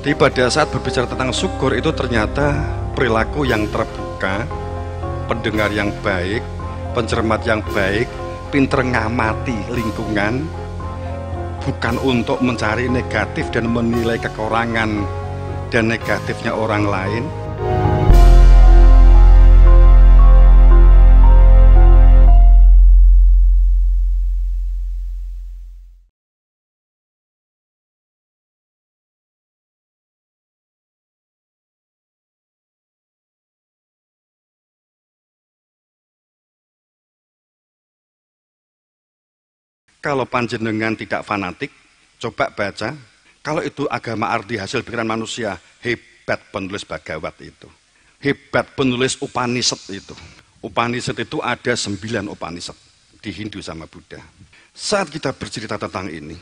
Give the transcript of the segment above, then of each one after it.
Jadi pada saat berbicara tentang syukur itu ternyata perilaku yang terbuka, pendengar yang baik, pencermat yang baik, pinter ngamati lingkungan, bukan untuk mencari negatif dan menilai kekurangan dan negatifnya orang lain. Kalau panjenengan tidak fanatik, coba baca. Kalau itu agama arti hasil pikiran manusia, hebat penulis Bhagavad itu. Hebat penulis Upanishad itu. Upanishad itu ada 9 Upanishad di Hindu sama Buddha. Saat kita bercerita tentang ini,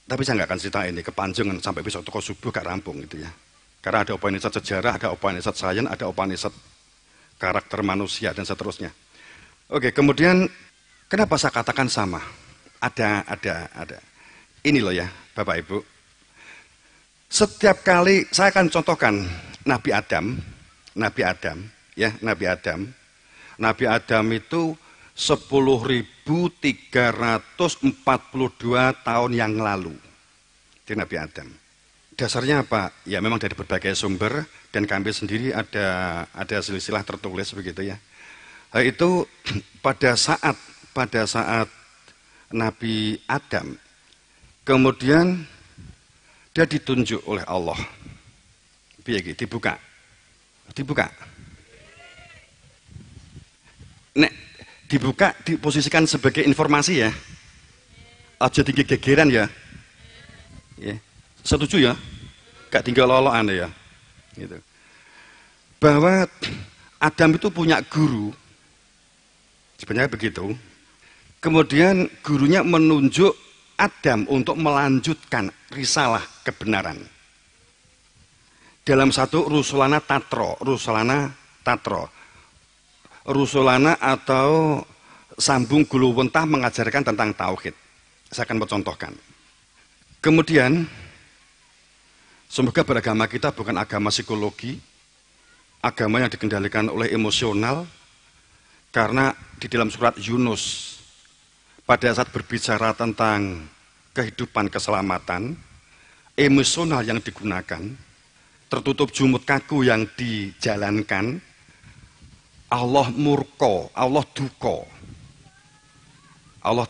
tapi saya nggak akan cerita ini kepanjangan sampai besok toko subuh gak rampung gitu ya. Karena ada Upanishad sejarah, ada Upanishad sains, ada Upanishad karakter manusia dan seterusnya. Oke, kemudian kenapa saya katakan sama? Ada. Ini loh ya, Bapak Ibu. Setiap kali saya akan contohkan Nabi Adam itu 10.342 tahun yang lalu. Itu Nabi Adam. Dasarnya apa? Ya memang dari berbagai sumber dan kami sendiri ada silsilah tertulis begitu ya. Itu pada saat Nabi Adam, kemudian dia ditunjuk oleh Allah. Dibuka. Nek dibuka diposisikan sebagai informasi ya. Aja tinggi gegeran ya. Setuju ya? Gak tinggal loloan ya. Gitu. Bahwa Adam itu punya guru. Sebenarnya begitu. Kemudian gurunya menunjuk Adam untuk melanjutkan risalah kebenaran. Dalam satu Rusulana atau sambung guluwentah mengajarkan tentang tauhid. Saya akan mencontohkan. Kemudian, semoga beragama kita bukan agama psikologi, agama yang dikendalikan oleh emosional, karena di dalam surat Yunus, pada saat berbicara tentang kehidupan keselamatan, emosional yang digunakan, tertutup jumut kaku yang dijalankan, Allah murka, Allah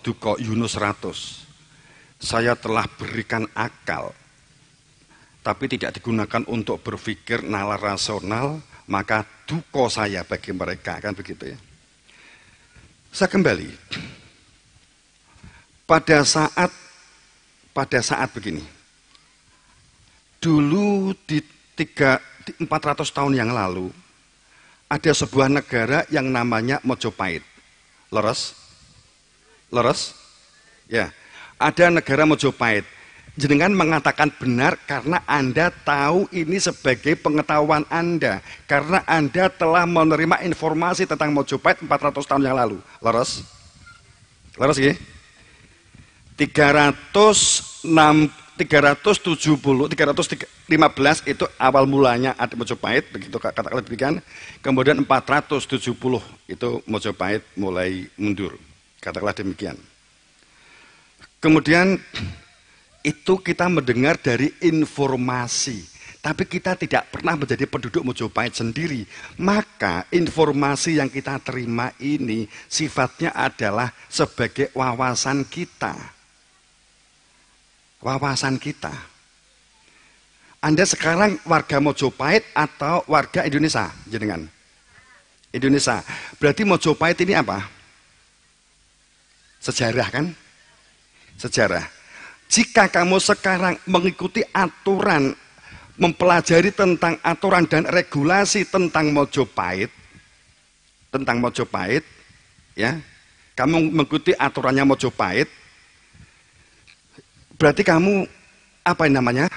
duka, Yunus 100. Saya telah berikan akal, tapi tidak digunakan untuk berpikir nalar rasional, maka duka saya bagi mereka, kan begitu ya. Saya kembali. Pada saat begini, dulu di 400 tahun yang lalu, ada sebuah negara yang namanya Mojopahit. Leres? Ya, ada negara Mojopahit. Jenengan mengatakan benar karena Anda tahu ini sebagai pengetahuan Anda. Karena Anda telah menerima informasi tentang Mojopahit 400 tahun yang lalu. Leres ya? 315 itu awal mulanya ada Mojopahit, begitu katakanlah demikian. Kemudian 470 itu Mojopahit mulai mundur, katakanlah demikian. Kemudian itu kita mendengar dari informasi, tapi kita tidak pernah menjadi penduduk Mojopahit sendiri. Maka informasi yang kita terima ini sifatnya adalah sebagai wawasan kita. Anda sekarang warga Mojopahit atau warga Indonesia, jenengan? Indonesia. Berarti Mojopahit ini apa? Sejarah kan? Sejarah. Jika kamu sekarang mengikuti aturan, mempelajari tentang aturan dan regulasi tentang Mojopahit, ya, kamu mengikuti aturannya Mojopahit, berarti kamu apa yang namanya?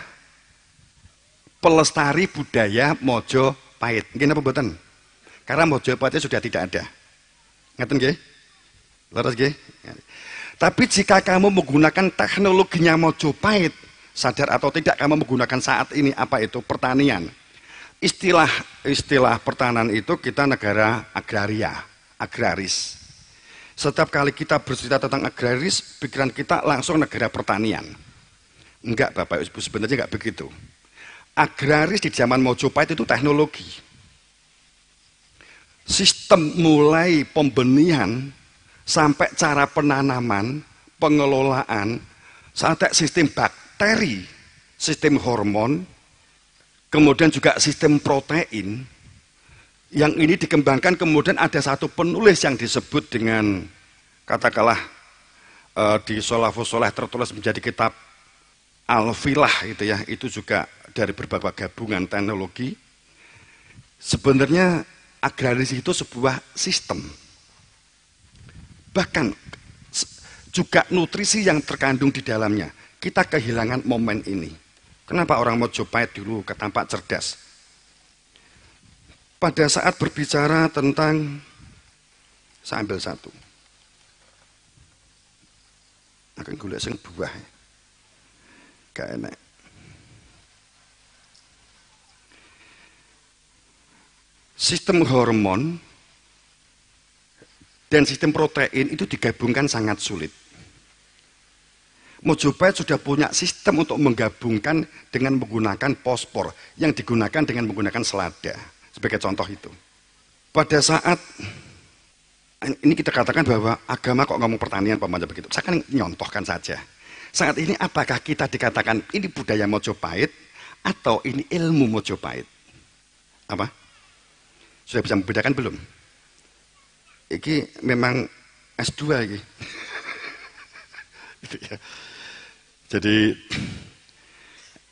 Pelestari budaya Mojopahit. Nggih napa mboten? Karena Mojopahit sudah tidak ada. Ngeten nggih? Leres nggih? Tapi jika kamu menggunakan teknologinya Mojopahit, Sadar atau tidak kamu menggunakan saat ini apa itu pertanian. Istilah pertanian itu kita negara agraris. Setiap kali kita bercerita tentang agraris, pikiran kita langsung negara pertanian. Enggak Bapak Ibu, sebenarnya enggak begitu. Agraris di zaman Mojopahit itu teknologi. Sistem mulai pembenihan sampai cara penanaman, pengelolaan, sampai sistem bakteri, sistem hormon, kemudian juga sistem protein. Yang ini dikembangkan, kemudian ada satu penulis yang disebut dengan, katakanlah di Sholafus Sholeh tertulis menjadi kitab Al-Filah itu ya, itu juga dari berbagai gabungan teknologi. Sebenarnya agraris itu sebuah sistem. Bahkan juga nutrisi yang terkandung di dalamnya. Kita kehilangan momen ini. Kenapa orang Mojopahit dulu tampak cerdas? Pada saat berbicara tentang, saya ambil satu. Akan gula sing buah. Gak enak. Sistem hormon dan sistem protein itu digabungkan sangat sulit. Mojopahit sudah punya sistem untuk menggabungkan dengan menggunakan fosfor yang digunakan dengan menggunakan selada. Sebagai contoh itu. Pada saat ini kita katakan bahwa agama kok ngomong pertanian pamannya begitu. Saya kan nyontohkan saja. Saat ini apakah kita dikatakan ini budaya Mojopahit atau ini ilmu Mojopahit? Apa? Sudah bisa membedakan belum? Ini memang S2 ini. Jadi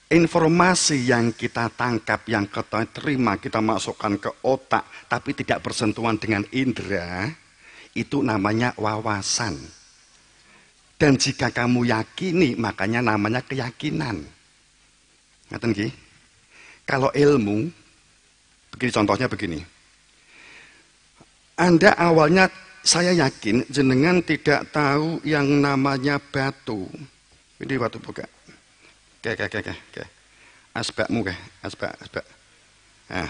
informasi yang kita tangkap, yang kita terima, kita masukkan ke otak, tapi tidak bersentuhan dengan indera, itu namanya wawasan. Dan jika kamu yakini, makanya namanya keyakinan. Ngerti nggih? Kalau ilmu, begini contohnya begini. Anda awalnya, saya yakin jenengan tidak tahu yang namanya batu. Ini batu buka. Oke. Asbakmu asbak. Nah.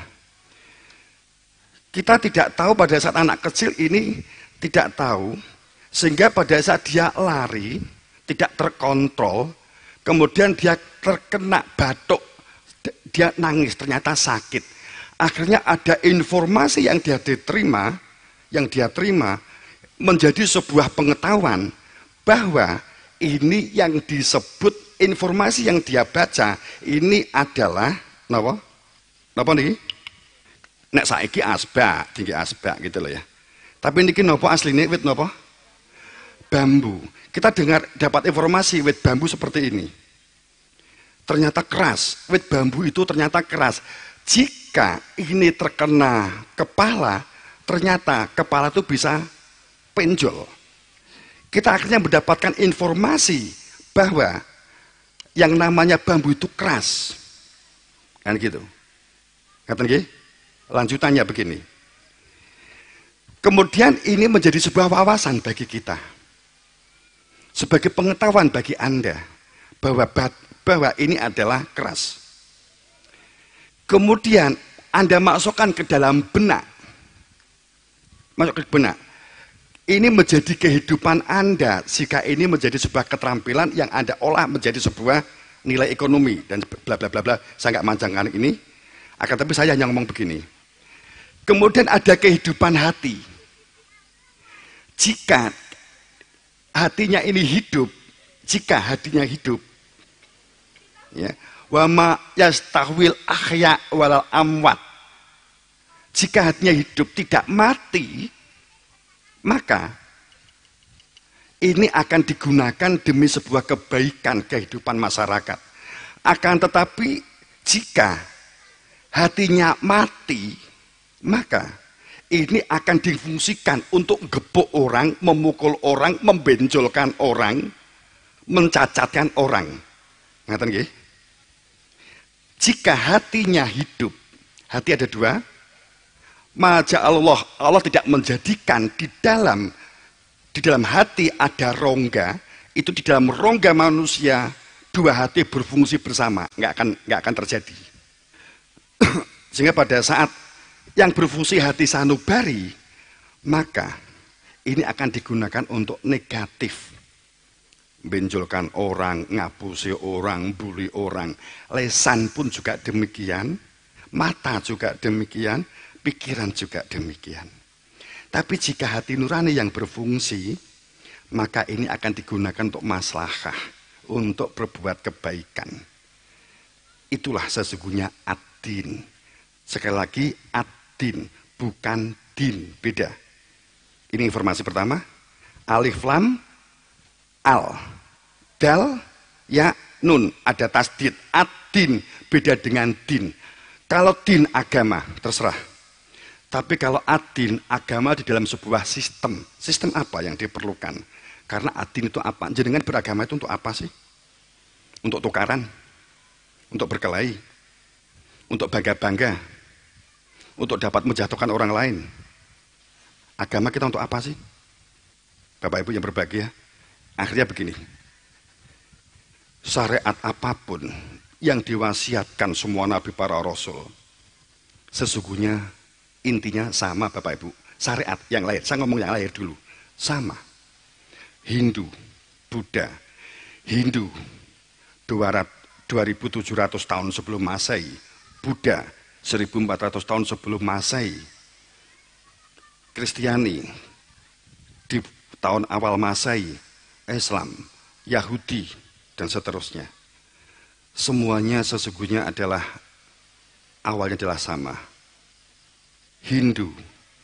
Kita tidak tahu pada saat anak kecil ini tidak tahu, sehingga pada saat dia lari, tidak terkontrol, kemudian dia terkena batuk, dia nangis, ternyata sakit. Akhirnya ada informasi yang dia terima menjadi sebuah pengetahuan bahwa ini yang disebut informasi yang dia baca ini adalah napa niki? Nek saiki asbak, tinggi asbak gitu loh ya. Tapi niki napa asline wit napa? Bambu. Kita dapat informasi wit bambu seperti ini. Ternyata keras, wit bambu itu ternyata keras. Jika ini terkena kepala, ternyata kepala itu bisa penjol. Kita akhirnya mendapatkan informasi bahwa yang namanya bambu itu keras. Kan gitu. Kata nggih? Lanjutannya begini. Kemudian ini menjadi sebuah wawasan bagi kita. Sebagai pengetahuan bagi Anda bahwa ini adalah keras. Kemudian Anda masukkan ke dalam benak. Masuk ke benak. Ini menjadi kehidupan Anda jika ini menjadi sebuah keterampilan yang Anda olah menjadi sebuah nilai ekonomi dan bla bla bla bla. Saya nggak manjangkan ini, akan tapi saya hanya ngomong begini. Kemudian ada kehidupan hati. Jika hatinya ini hidup, ya, wa ma yastahwil ahya walal amwat. Jika hatinya hidup tidak mati, maka ini akan digunakan demi sebuah kebaikan kehidupan masyarakat. Akan tetapi jika hatinya mati, maka ini akan difungsikan untuk gepuk orang, memukul orang, membenjolkan orang, mencacatkan orang. Ngaten nggih? Jika hatinya hidup, hati ada dua. Maja Allah tidak menjadikan di dalam hati ada rongga, itu di dalam rongga manusia dua hati berfungsi bersama, nggak akan terjadi. Sehingga pada saat yang berfungsi hati sanubari, maka ini akan digunakan untuk negatif. Benjolkan orang, ngapusi orang, bully orang. Lesan pun juga demikian, mata juga demikian, pikiran juga demikian. Tapi jika hati nurani yang berfungsi, maka ini akan digunakan untuk maslahah, untuk berbuat kebaikan. Itulah sesungguhnya ad-din. Sekali lagi, ad-din, bukan din, beda. Ini informasi pertama. Alif lam al, dal, ya, nun, ada tasdid. Ad-din beda dengan din. Kalau din agama, terserah. Tapi kalau ad-din agama di dalam sebuah sistem. Sistem apa yang diperlukan? Karena ad-din itu apa? Jenengan beragama itu untuk apa sih? Untuk tukaran? Untuk berkelahi? Untuk bangga-bangga? Untuk dapat menjatuhkan orang lain? Agama kita untuk apa sih? Bapak Ibu yang berbahagia. Akhirnya begini, syariat apapun yang diwasiatkan semua nabi para rasul, sesungguhnya intinya sama Bapak Ibu. Syariat yang lahir, saya ngomong yang lahir dulu, sama. Hindu, Buddha, Hindu 2700 tahun sebelum Masehi, Buddha 1400 tahun sebelum Masehi, Kristiani di tahun awal Masehi, Islam, Yahudi, dan seterusnya. Semuanya sesungguhnya adalah awalnya adalah sama. Hindu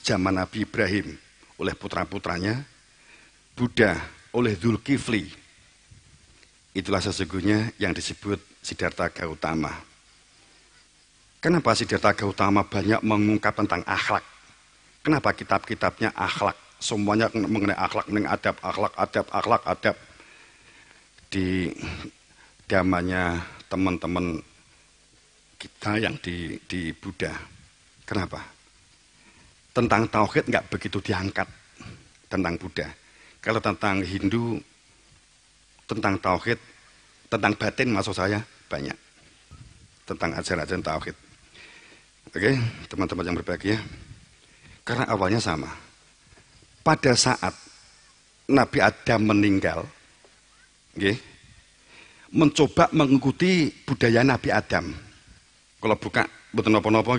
zaman Nabi Ibrahim oleh putra-putranya, Buddha oleh Dzulkifli. Itulah sesungguhnya yang disebut Siddhartha Gautama. Kenapa Siddhartha Gautama banyak mengungkap tentang akhlak? Kenapa kitab-kitabnya akhlak? Semuanya mengenai akhlak, mengenai adab. Di zamannya teman-teman kita yang di Buddha. Kenapa? Tentang tauhid nggak begitu diangkat tentang Buddha. Kalau tentang Hindu, tentang tauhid, tentang batin maksud saya banyak. Tentang ajaran-ajaran tauhid. Oke, teman-teman yang berbahagia. Karena awalnya sama. Pada saat Nabi Adam meninggal, mencoba mengikuti budaya Nabi Adam. Kalau buka betul nopo-nopo,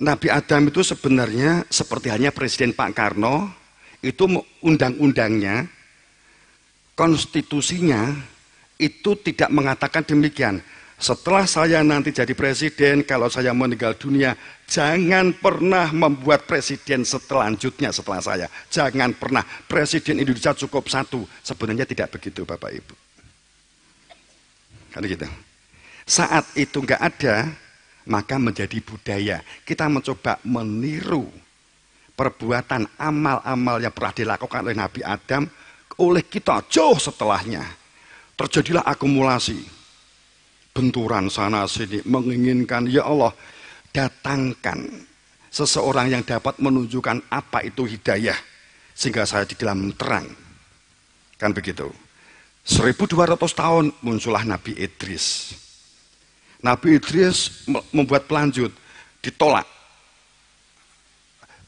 Nabi Adam itu sebenarnya seperti hanya Presiden Pak Karno, itu undang-undangnya, konstitusinya itu tidak mengatakan demikian. Setelah saya nanti jadi presiden, kalau saya meninggal dunia, jangan pernah membuat presiden selanjutnya setelah saya. Jangan pernah, presiden Indonesia cukup satu. Sebenarnya tidak begitu Bapak Ibu. Kan gitu. Saat itu nggak ada, maka menjadi budaya. Kita mencoba meniru perbuatan amal-amal yang pernah dilakukan oleh Nabi Adam, oleh kita jauh setelahnya. Terjadilah akumulasi. Benturan sana sini menginginkan, ya Allah, datangkan seseorang yang dapat menunjukkan apa itu hidayah sehingga saya di dalam terang. Kan begitu. 1200 tahun muncullah Nabi Idris. Nabi Idris membuat pelanjut, ditolak.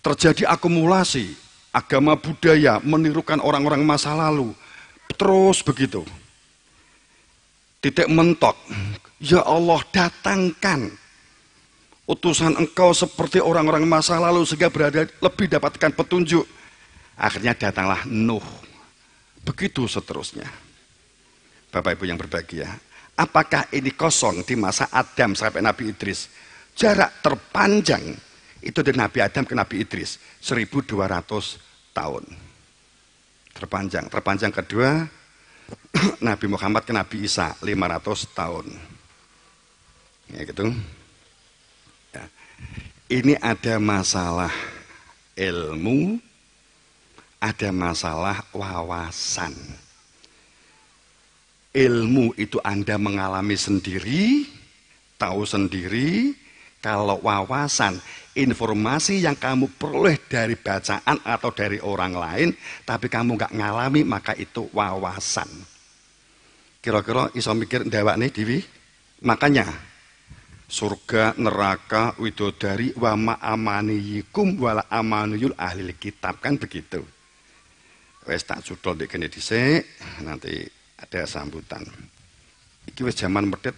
Terjadi akumulasi agama budaya menirukan orang-orang masa lalu. Terus begitu. Titik mentok, ya Allah, datangkan utusan engkau seperti orang-orang masa lalu sehingga berada lebih dapatkan petunjuk. Akhirnya datanglah Nuh. Begitu seterusnya. Bapak Ibu yang berbahagia, apakah ini kosong di masa Adam sampai Nabi Idris? Jarak terpanjang itu dari Nabi Adam ke Nabi Idris 1200 tahun. Terpanjang kedua Nabi Muhammad ke Nabi Isa 500 tahun. Ya gitu. Ya. Ini ada masalah ilmu, ada masalah wawasan. Ilmu itu Anda mengalami sendiri, tahu sendiri, Kalau wawasan, informasi yang kamu peroleh dari bacaan atau dari orang lain, tapi kamu nggak ngalami, maka itu wawasan. Kira-kira iso mikir ndawakne Dewi? Makanya surga, neraka, widodari, wa ma'amaniyikum wala amaniyul ahli kitab, kan begitu. Wes tak cudol di kene dhisik, nanti ada sambutan. Iki wis zaman medhit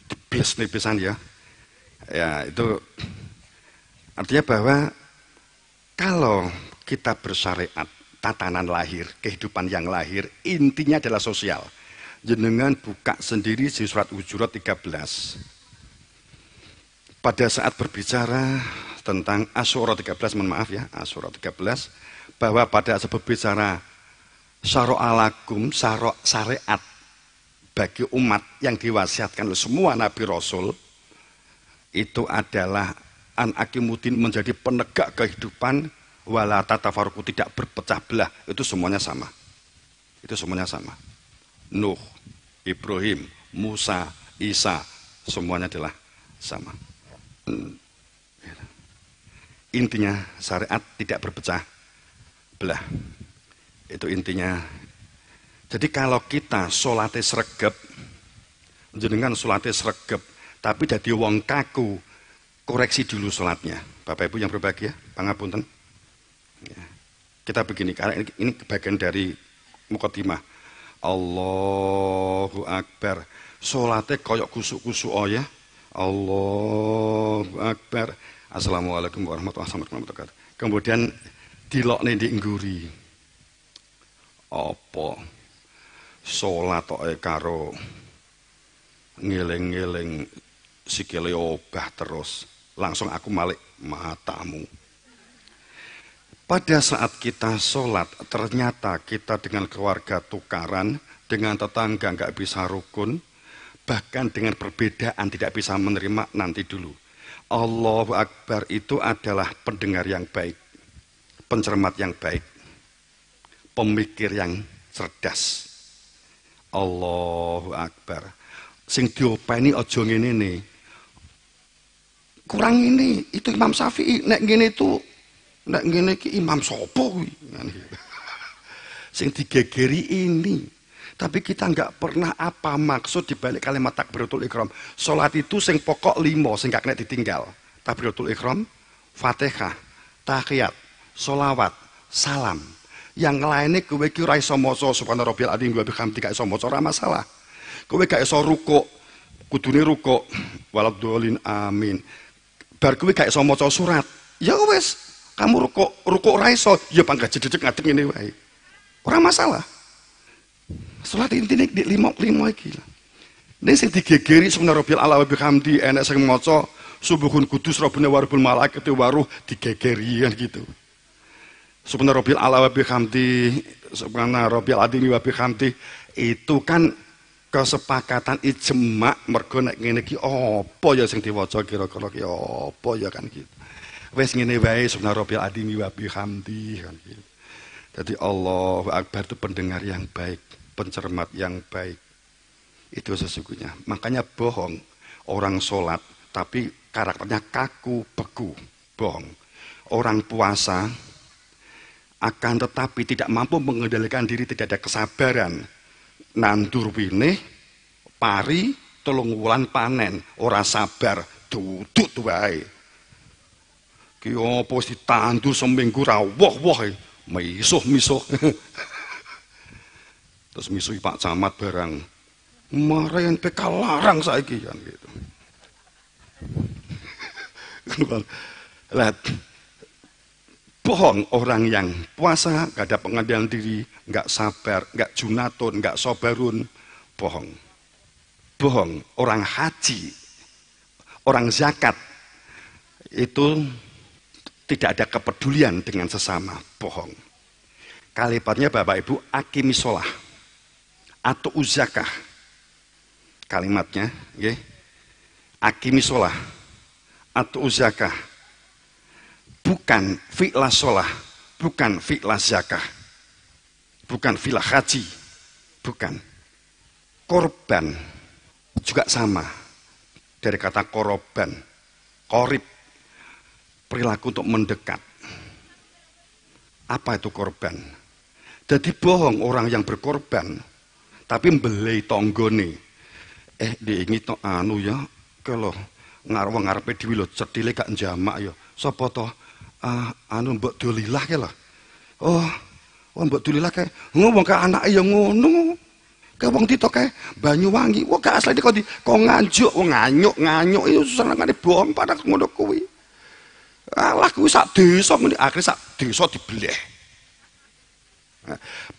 dibes pisan ya. Ya, itu artinya bahwa kalau kita bersyariat, tatanan lahir, kehidupan yang lahir, intinya adalah sosial. Jenengan buka sendiri di surat Hujurat 13. Pada saat berbicara tentang Asyura 13, mohon maaf ya, Asyura 13, bahwa pada saat berbicara syara'alakum, syariat bagi umat yang diwasiatkan oleh semua Nabi Rasul, itu adalah an akimuddin, menjadi penegak kehidupan, wala tatafarruqu, tidak berpecah belah. Itu semuanya sama. Itu semuanya sama. Nuh, Ibrahim, Musa, Isa, semuanya adalah sama. Intinya syariat tidak berpecah belah. Itu intinya. Jadi kalau kita sholatnya sregep, jenengan sholatnya sregep, tapi jadi wong kaku, koreksi dulu sholatnya. Bapak Ibu yang berbahagia, pangapunten. Ya. Kita begini, karena ini bagian dari mukaddimah. Allahu Akbar. Sholatnya koyok kusuk-kusuk oh ya. Allahu Akbar. Assalamualaikum warahmatullahi wabarakatuh. Kemudian dilokne di ngguri. Apa? Sholat karo ngeling-ngeling sikile obah terus, langsung aku malik matamu. Pada saat kita sholat, ternyata kita dengan keluarga tukaran, dengan tetangga nggak bisa rukun, bahkan dengan perbedaan tidak bisa menerima. Nanti dulu, Allahu Akbar itu adalah pendengar yang baik, pencermat yang baik, pemikir yang cerdas. Allahu Akbar. Sing diopeni aja ngene nih. Kurang ini, itu Imam Syafi'i. Nek ngene itu, nek ngene iki Imam sopo kuwi. Sing digegeri ini. Tapi kita nggak pernah apa maksud dibalik kalimat takbiratul ihram. Salat itu sing pokok 5, sing gak kena ditinggal. Takbiratul ihram, Fatihah, tahiyat, sholawat, salam. Yang lainnya kowe ki ora iso maca subhana rabbiyal adzim wa bihamdihi, gak iso maca, ora masalah. Kowe gak iso rukuk, kudune rukuk, waladhdallin amin. Bar kowe gak iso maca surat, ya wis, kamu rukuk ora iso, ya pangga jedeg ngadeg ngene wae. Ora masalah. Salat intine di 5 iki. Nek sing digegeri subhana rabbiyal a'la wa bihamdi, enek sing maca subuhun kudus rabbuna wa rabbul malaikati waruh, digegeri kan gitu. Subhana rabbiyal a'la wa bihamdi, subhana rabbiyal adzim wa bihamdi, itu kan kesepakatan ijma, mergo nek ngene iki apa ya sing diwaca kira-kira ki apa ya kan gitu. Wis ngene wae subhana rabbiyal adzim wa bihamdi kan gitu. Jadi Allahu Akbar itu pendengar yang baik, pencermat yang baik. Itu sesungguhnya. Makanya bohong orang sholat tapi karakternya kaku beku, bohong. Orang puasa akan tetapi tidak mampu mengendalikan diri, tidak ada kesabaran. Nandur winih, pari, telung wulan panen, ora sabar, duduk wae. Ki opo ditandur seminggu ra woh-woh, misuh-misuh. Terus misuhi Pak Camat barang. Marahin PK larang saiki kan gitu. Lihat, bohong orang yang puasa, gak ada pengendalian diri, gak sabar, gak junatun, gak sobarun, bohong. Bohong, orang haji, orang zakat, itu tidak ada kepedulian dengan sesama, bohong. Kalimatnya Bapak Ibu, akimisolah, atau uzakah. Kalimatnya, ya, akimisolah, atau uzakah. Bukan fi'lah sholah, bukan fi'lah zakah, bukan fi'lah haji, bukan. Korban juga sama, dari kata korban Qorib, perilaku untuk mendekat. Apa itu korban? Jadi bohong orang yang berkorban, tapi mbelei tonggone. Diingi to anu ya, kalau ngarepe dhewe lho cedhile gak njamak ya. Sapa to? Anu mbok dolilah ke lho. Oh, mbok dolilah ke. Wong ka anake ya ngono. Ke wong Tito ke Banyuwangi. Wong gak asline kok nganjuk, wong nganyuk itu senengane bohong pada ngono kuwi. Alah kuwi sak desa ngene akhire sak desa dibleh.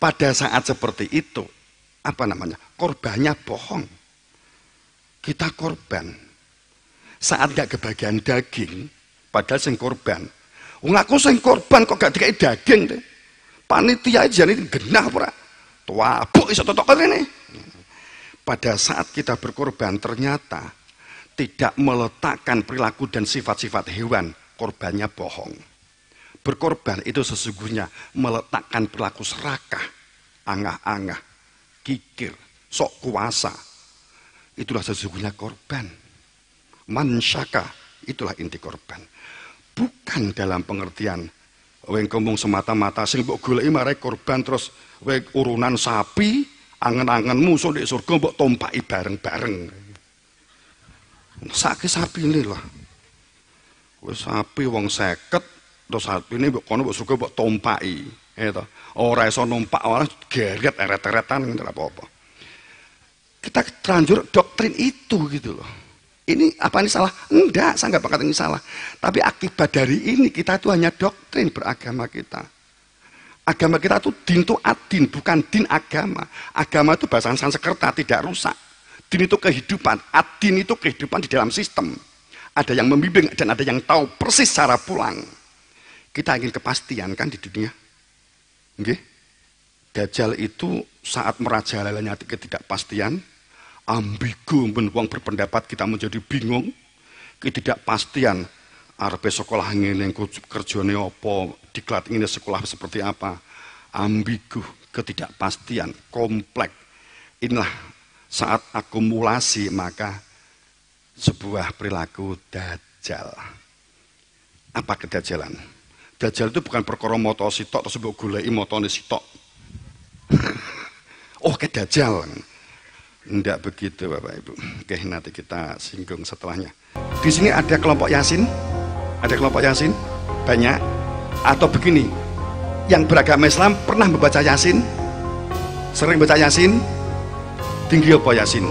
Pada saat seperti itu, apa namanya? Korbannya bohong. Kita korban. Saat gak kebagian daging, padahal sing korban. Wong aku sing korban kok gak dikai daging deh. Panitia aja nih genah ora. Tuabuk iso totok rene. Pada saat kita berkorban ternyata tidak meletakkan perilaku dan sifat-sifat hewan, korbannya bohong. Berkorban itu sesungguhnya meletakkan perilaku serakah, angah-angah, kikir, sok kuasa. Itulah sesungguhnya korban. Mansyaka, itulah inti korban. Bukan dalam pengertian weng ngomong semata-mata sing mbok goleki marai korban terus weng urunan sapi, angen-angen musuh di surga mbok tompaki bareng-bareng. Saiki sapi ini lah. Wis sapi wong 50 terus sapine mbok kono mbok surga mbok tompaki, to. Ora iso numpak ora geret eret-eretan ngene apa-apa. Kita terlanjur doktrin itu gitu loh. Ini apa ini salah? Enggak, saya nggak berkata ini salah. Tapi akibat dari ini kita itu hanya doktrin beragama kita. Agama kita itu din itu adin, bukan din agama. Agama itu bahasa Sanskerta, tidak rusak. Din itu kehidupan, adin itu kehidupan di dalam sistem. Ada yang membimbing dan ada yang tahu persis cara pulang. Kita ingin kepastian kan di dunia. Okay? Dajjal itu saat merajalelanya ketidakpastian, ambigu wong berpendapat kita menjadi bingung, ketidakpastian arepe sekolah ngene kerjane apa, diklat ngene sekolah seperti apa, ambigu, ketidakpastian, kompleks. Inilah saat akumulasi maka sebuah perilaku dajjal. Apa kedajalan? Dajjal itu bukan perkara moto sitok terus mbok goleki motone sitok. Oh, kedajjal. Tidak begitu Bapak Ibu. Oke, nanti kita singgung setelahnya. Di sini ada kelompok Yasin. Ada kelompok Yasin banyak. Atau begini, yang beragama Islam pernah membaca Yasin, sering baca Yasin, tinggi apa Yasin?